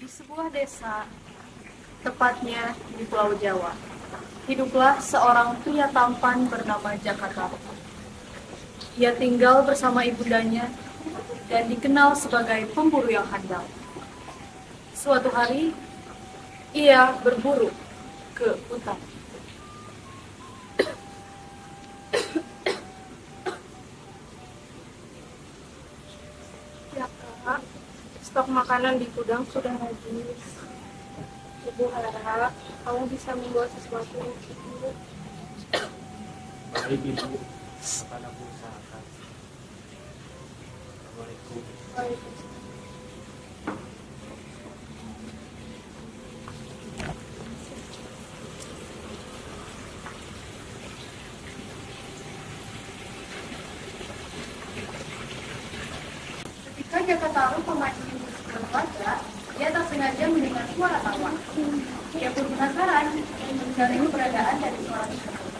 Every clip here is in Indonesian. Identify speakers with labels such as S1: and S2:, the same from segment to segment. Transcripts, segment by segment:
S1: Di sebuah desa, tepatnya di Pulau Jawa, hiduplah seorang pria tampan bernama Jakarta. Ia tinggal bersama ibundanya dan dikenal sebagai pemburu yang handal. Suatu hari, ia berburu ke hutan.
S2: Ya kak, stok makanan di gudang sudah habis. Ibu harap kamu bisa membawa sesuatu untuk ibu.
S3: Baik ibu, akan aku usahakan. Assalamualaikum.
S2: Waalaikumsalam.
S1: Ketika Jaka Tarub memancing keluarga, ia tak sengaja mendengar suara tawa. Ia pun penasaran dan mencari keberadaan dari suara tersebut.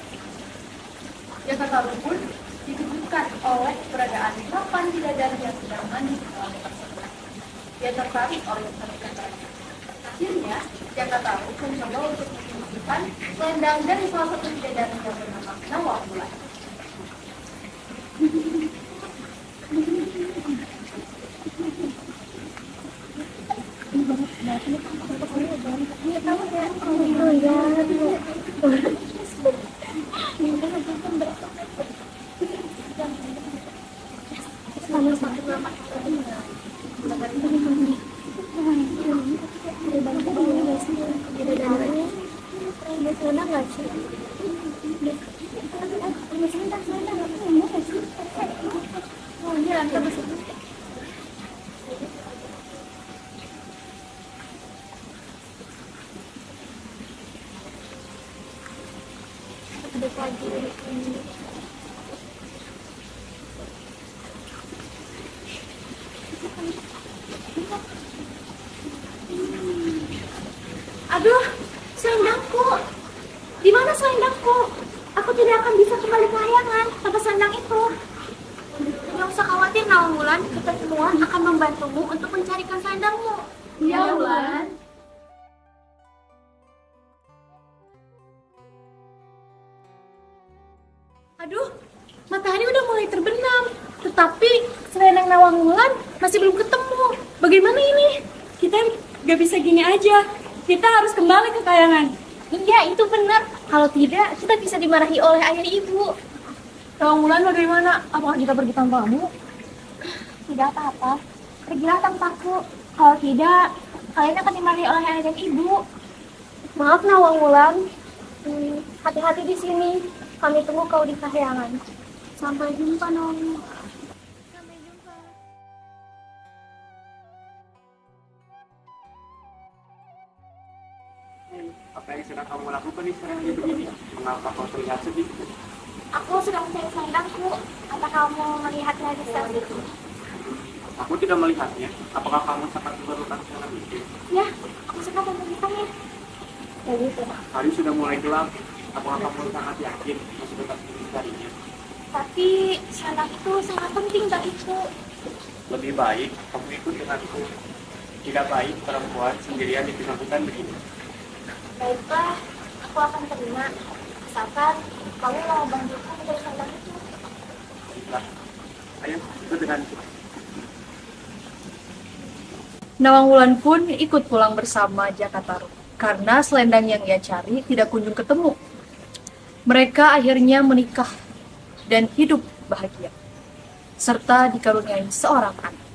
S1: Jaka Tarub pun dikejutkan oleh keberadaan 8 bidadari yang sedang mandi di kolam tersebut. Ia tertarik oleh keunikan mereka. Akhirnya, Jaka Tarub mencoba untuk menyembunyikan selendang dari salah satu bidadari yang bernama Nawangwulan.
S2: Aduh, selendangku. Di mana selendangku? Aku tidak akan bisa kembali ke layangan tanpa selendang itu. Tidak usah khawatir, Nawangwulan. Kita semua akan membantumu untuk mencarikan selendangmu.
S1: Ya, Wulan.
S2: Aduh, matahari udah mulai terbenam. Tetapi selendang Nawangwulan masih belum ketemu. Bagaimana ini? Kita gak bisa gini aja. Kita harus kembali ke kayangan. Iya, itu benar. Kalau tidak, kita bisa dimarahi oleh ayah ibu.
S1: Nawangwulan bagaimana? Apakah kita pergi tanpamu?
S2: Tidak apa-apa. Pergilah tanpaku. Kalau tidak, kalian akan dimarahi oleh ayah dan ibu. Maaf, Nawangwulan. Hati-hati di sini. Kami tunggu kau di kahyangan. Sampai jumpa, Nawangwulan. Sampai jumpa.
S3: Apa yang sedang kamu lakukan di sekarang hidup ini? Mengapa kau terlihat sedih?
S2: Aku sedang mencari selendangku. Apa kamu melihatnya di sana?
S3: Aku tidak melihatnya. Apakah kamu sangat memerlukan selendang itu?
S2: Ya, aku sangat membutuhkannya. Ya gitu.
S3: Hari sudah mulai gelap. Apakah kamu sangat yakin masih tetap ingin mencarinya?
S2: Tapi selendang itu sangat penting bagiku.
S3: Lebih baik kamu ikut denganku. Tidak baik perempuan sendirian di tengah hutan begini.
S2: Baiklah, aku akan terima. Asalkan kamu mau bantuku mencari selendang itu.
S3: Baiklah. Ayo, ikut denganku.
S1: Nawangwulan pun ikut pulang bersama Jaka Tarub karena selendang yang ia cari tidak kunjung ketemu. Mereka akhirnya menikah dan hidup bahagia, serta dikaruniai seorang anak.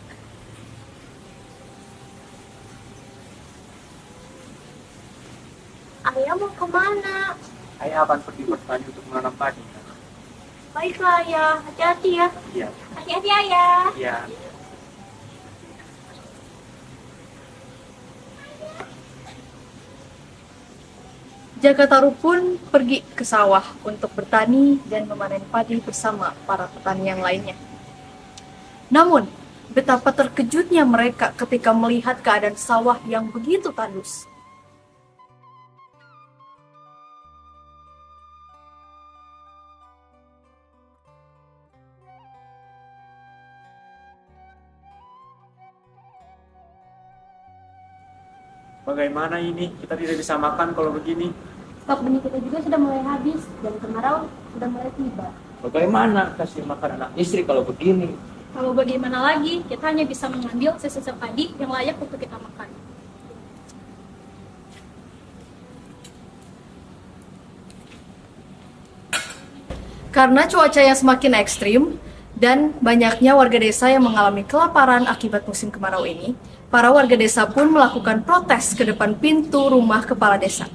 S2: Ayah mau kemana?
S3: Ayah akan pergi bertani untuk menanam padi.
S2: Baiklah ayah, hati-hati ya.
S3: Iya,
S2: Hati-hati ayah.
S3: iya.
S1: Jaka Tarub pun pergi ke sawah untuk bertani dan memanen padi bersama para petani yang lainnya. Namun, betapa terkejutnya mereka ketika melihat keadaan sawah yang begitu tandus.
S3: Bagaimana ini? Kita tidak bisa makan kalau begini.
S2: Stok benih kita juga sudah mulai habis dan kemarau sudah mulai tiba.
S4: Bagaimana kasih makan anak istri kalau begini?
S5: Kalau bagaimana lagi, kita hanya bisa mengambil sisa-sisa padi yang layak untuk kita makan.
S1: Karena cuaca yang semakin ekstrim dan banyaknya warga desa yang mengalami kelaparan akibat musim kemarau ini, para warga desa pun melakukan protes ke depan pintu rumah kepala desa.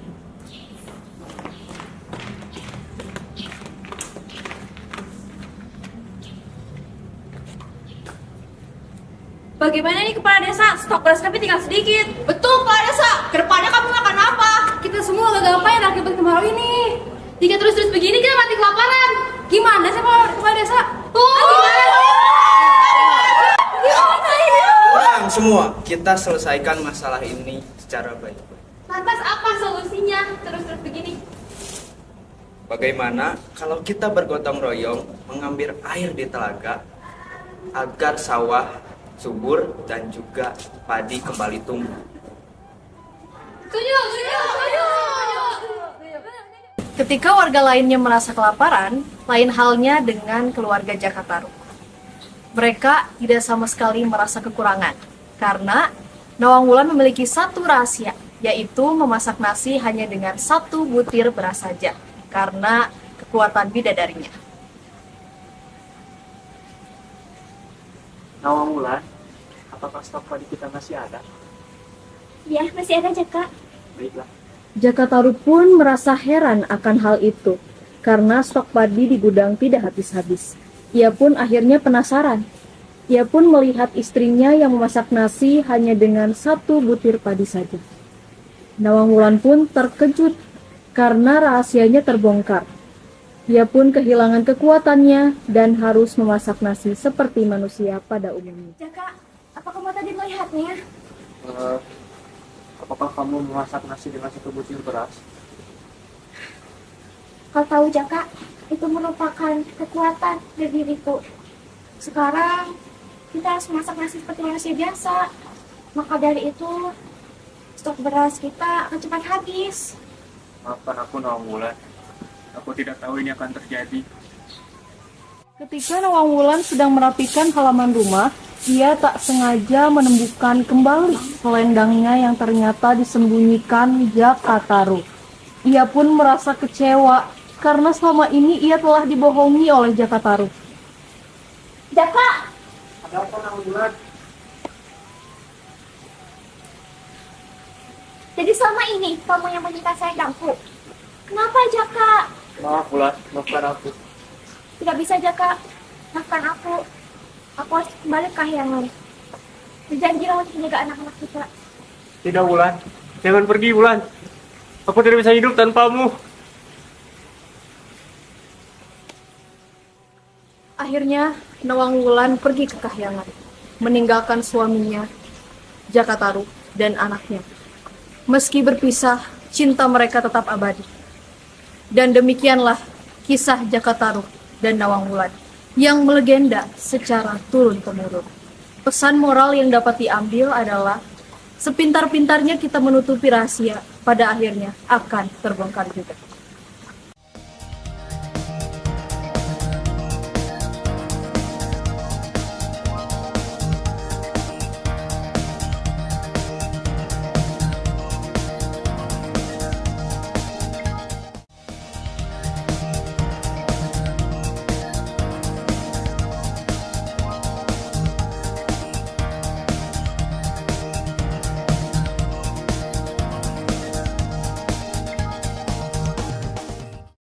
S5: Bagaimana nih kepala desa? Stok beras kami tinggal sedikit.
S1: Betul, kepala desa. Kedepannya kamu makan apa? Kita semua gak ngapain akibat kemarau ini. Jika terus-terus begini kita mati kelaparan. Gimana sih kepala desa?
S6: Tenang semua, kita selesaikan masalah ini secara baik-baik.
S5: Lantas apa solusinya? Terus-terus begini.
S6: Bagaimana kalau kita bergotong royong mengambil air di telaga agar sawah subur dan juga padi kembali tumbuh?
S1: Ketika warga lainnya merasa kelaparan, lain halnya dengan keluarga Jakataru. Mereka tidak sama sekali merasa kekurangan, karena Nawang Wulan memiliki satu rahasia, yaitu memasak nasi hanya dengan 1 butir beras saja, karena kekuatan bidadarinya.
S3: Nawang Wulan, apakah stok padi kita masih ada?
S2: Ya, masih ada Jaka.
S3: Baiklah.
S1: Jakataru pun merasa heran akan hal itu, karena stok padi di gudang tidak habis-habis. Ia pun akhirnya penasaran. Ia pun melihat istrinya yang memasak nasi hanya dengan 1 butir padi saja. Nawang Wulan pun terkejut karena rahasianya terbongkar. Ia pun kehilangan kekuatannya dan harus memasak nasi seperti manusia pada umumnya.
S2: Jaka, apa kamu tadi melihatnya?
S3: Apakah kamu memasak nasi dengan 1 butir beras?
S2: Kau tahu Jaka, itu merupakan kekuatan dari diriku. Sekarang kita harus masak nasi seperti manusia biasa. Maka dari itu stok beras kita akan cepat habis.
S3: Maafkan aku, Nawang Wulan. Aku tidak tahu ini akan terjadi.
S1: Ketika Nawang Wulan sedang merapikan halaman rumah, ia tak sengaja menemukan kembali selendangnya yang ternyata disembunyikan Jakataru. Ia pun merasa kecewa karena selama ini ia telah dibohongi oleh Jakataru.
S2: Jaka,
S3: Ada apa, Nawang Wulan?
S2: jadi selama ini kamu yang menyita selendangku. Kenapa Jaka?
S3: Maaf, Wulan. Maafkan aku.
S2: Tidak bisa Jaka, maafkan aku. Aku harus kembali ke Kahyangan. Berjanjilah untuk menjaga anak-anak kita.
S3: Tidak, Wulan. Jangan pergi, Wulan. Aku tidak bisa hidup tanpamu.
S1: Akhirnya, Nawang Wulan pergi ke Kahyangan, meninggalkan suaminya, Jakataru, dan anaknya. Meski berpisah, cinta mereka tetap abadi. Dan demikianlah kisah Jakataru dan Nawang Wulan yang melegenda secara turun-temurun. Pesan moral yang dapat diambil adalah sepintar-pintarnya kita menutupi rahasia, pada akhirnya akan terbongkar juga.